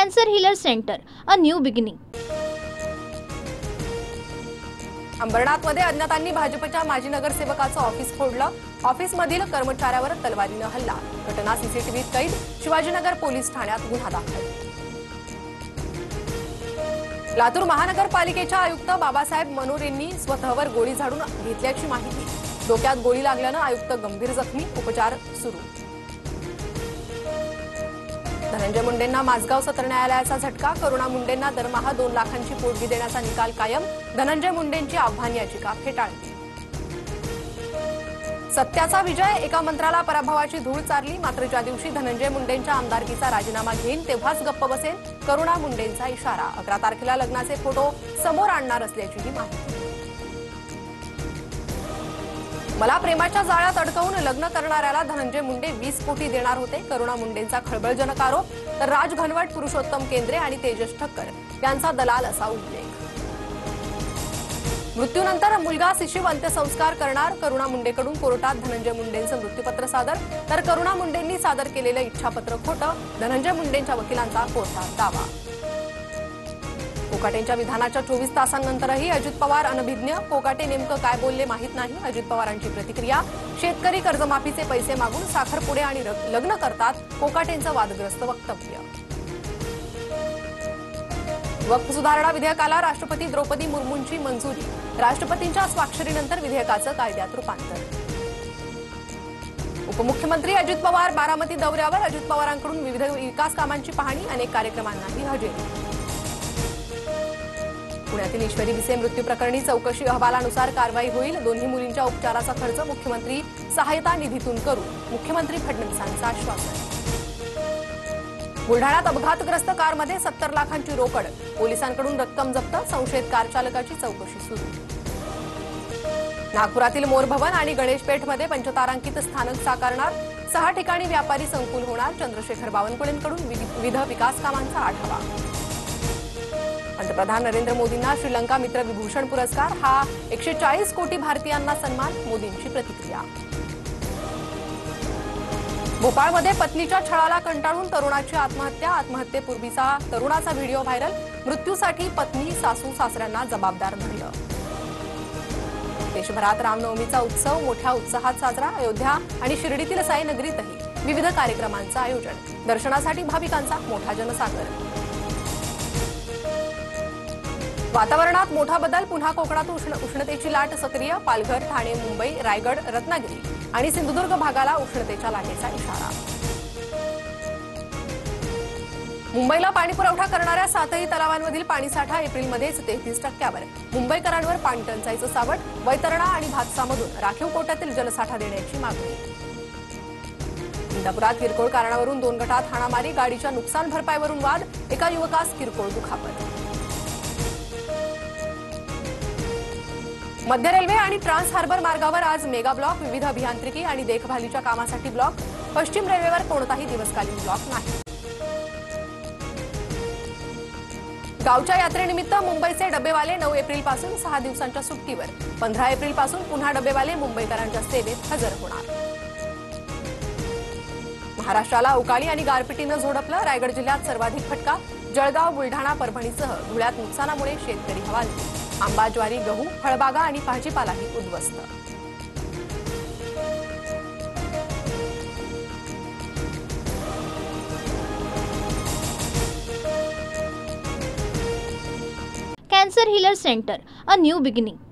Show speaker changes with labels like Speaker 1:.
Speaker 1: Cancer Healer Center, a new beginning.
Speaker 2: अंबरनाथमध्ये अज्ञातांनी भाजपच्या माजी नगरसेवकाचं ऑफिस फोडलं। ऑफिसमधील कर्मचाऱ्यावर तलवारीनं हल्ला। घटना सीसीटीव्हीत कैद। शिवाजीनगर पोलीस ठाण्यात गुन्हा दाखल। लातूर महानगरपालिकेच्या आयुक्त बाबासाहेब मनोर यांनी स्वतःवर गोळी झाडून घेतल्याची माहिती। डोक्यात गोळी लागल्यानं आयुक्त गंभीर जखमी, उपचार सुरू। धनंजय मुंडेंना माझगाव सत्र न्यायालयाचा झटका। करुणा मुंडेंना दरमहा 2 लाखांची पोटगी देण्याचा निकाल कायम। धनंजय मुंडेंची आव्हान याचिका फेटाळली। सत्याचा विजय। एका मंत्र्याला पराभवाची धूळ चारली। मात्र ज्या दिवशी धनंजय मुंडेंच्या आमदारकीचा राजीनामा घेईन तेव्हाच गप्प बसेल, करुणा मुंडेंचा इशारा। 11 तारखेला लग्नाचे फोटो समोर आणणार असल्याचीही माहिती। मला प्रेमाच्या जाळ्यात अडकवून लग्न करणाऱ्याला धनंजय मुंडे 20 कोटी देणार होते। करुणा मुंडेंचा खळबळजनक आरोप। तर राज घनवट, पुरुषोत्तम केंद्रे आणि तेजस ठक्कर यांचा दलाल असा उल्लेख। मृत्यूनंतर मुलगा शिशिव अंत्यसंस्कार करणार। करुणा मुंडेकडून कोर्टात धनंजय मुंडेंचं मृत्यूपत्र सादर। तर करुणा मुंडेंनी सादर केलेलं इच्छापत्र खोटं। धनंजय मुंडेंच्या वकिलांचा कोर्टात दावा। कोकाटेंच्या विधानाच्या 24 तासांनंतरही अजित पवार अनभिज्ञ। कोकाटे नेमकं काय बोलले माहीत नाही। अजित पवारांची प्रतिक्रिया। शेतकरी कर्जमाफीचे पैसे मागून साखरपुडे आणि लग्न करतात, कोकाटेंचं वादग्रस्त वक्तव्य। वक्फ सुधारणा विधेयकाला राष्ट्रपती द्रौपदी मुर्मूंची मंजुरी। राष्ट्रपतींच्या स्वाक्षरीनंतर विधेयकाचं कायद्यात रूपांतर। उपमुख्यमंत्री अजित पवार बारामती दौऱ्यावर। अजित पवारांकडून विविध विकास कामांची पाहणी। अनेक कार्यक्रमांनाही हजेरी। पुण्यातील ईश्वरी विसे मृत्यू प्रकरणी चौकशी अहवालानुसार कारवाई होईल। दोन्ही मुलींच्या उपचाराचा खर्च मुख्यमंत्री सहायता निधीतून करू, मुख्यमंत्री फडणवीसांचं आश्वासन। बुलढाण्यात अपघातग्रस्त कारमध्ये 70 लाखांची रोकड। पोलिसांकडून रक्कम जप्त। संशयित कार चालकाची चौकशी सुरू। नागपुरातील मोर भवन आणि गणेशपेठमध्ये पंचतारांकित स्थानक साकारणार। 6 ठिकाणी व्यापारी संकुल होणार। चंद्रशेखर बावनकुळेंकडून विविध विकास कामांचा आढावा। पंतप्रधान नरेंद्र मोदींना श्रीलंका मित्र विभूषण पुरस्कार। हा 140 कोटी भारतीयांना सन्मान। मोदींची प्रतिक्रिया। भोपाळमध्ये पत्नीच्या छळाला कंटाळून तरुणाची आत्महत्या। आत्महत्येपूर्वीचा तरुणाचा व्हिडिओ व्हायरल। मृत्यूसाठी पत्नी, सासू सासऱ्यांना जबाबदार धरलं। देशभरात रामनवमीचा उत्सव मोठ्या उत्साहात साजरा। अयोध्या आणि शिर्डीतील साईनगरीतही विविध कार्यक्रमांचं आयोजन। दर्शनासाठी भाविकांचा मोठा जनसागर। वातावरणात मोठा बदल। पुन्हा कोकणात उष्णतेची लाट सक्रिय। पालघर, ठाणे, मुंबई, रायगड, रत्नागिरी आणि सिंधुदुर्ग भागाला उष्णतेच्या लाटेचा इशारा। मुंबईला पाणीपुरवठा करणाऱ्या 7ही तलावांमधील पाणीसाठा एप्रिलमध्येच 33%वर। मुंबईकरांवर पाणी टंचाईचं सावट। वैतरणा आणि भातसामधून राखीव कोट्यातील जलसाठा देण्याची मागणी। इंदापुरात किरकोळ कारणावरून 2 गटात हाणामारी। गाडीच्या नुकसान भरपाईवरून वाद। एका युवकास किरकोळ दुखापत। मध्य रेल्वे आणि ट्रान्स हार्बर मार्गावर आज मेगा ब्लॉक। विविध अभियांत्रिकी आणि देखभालीच्या कामासाठी ब्लॉक। पश्चिम रेल्वेवर कोणताही दिवसकालीन ब्लॉक नाही। गावच्या यात्रेनिमित्त मुंबईचे डबेवाले 9 एप्रिलपासून 6 दिवसांच्या सुट्टीवर। 15 एप्रिलपासून पुन्हा डबेवाले मुंबईकरांच्या सेवेत हजर होणार। महाराष्ट्राला अवकाळी आणि गारपिटीनं झोडपलं। रायगड जिल्ह्यात सर्वाधिक फटका। जळगाव, बुलढाणा, परभणीसह धुळ्यात नुकसानामुळे शेतकरी हवालदिल। आंबा, ज्वारी, गहू, फळबागा आणि भाजीपालाही उद्ध्वस्त।
Speaker 1: Cancer Healer Center, a new beginning.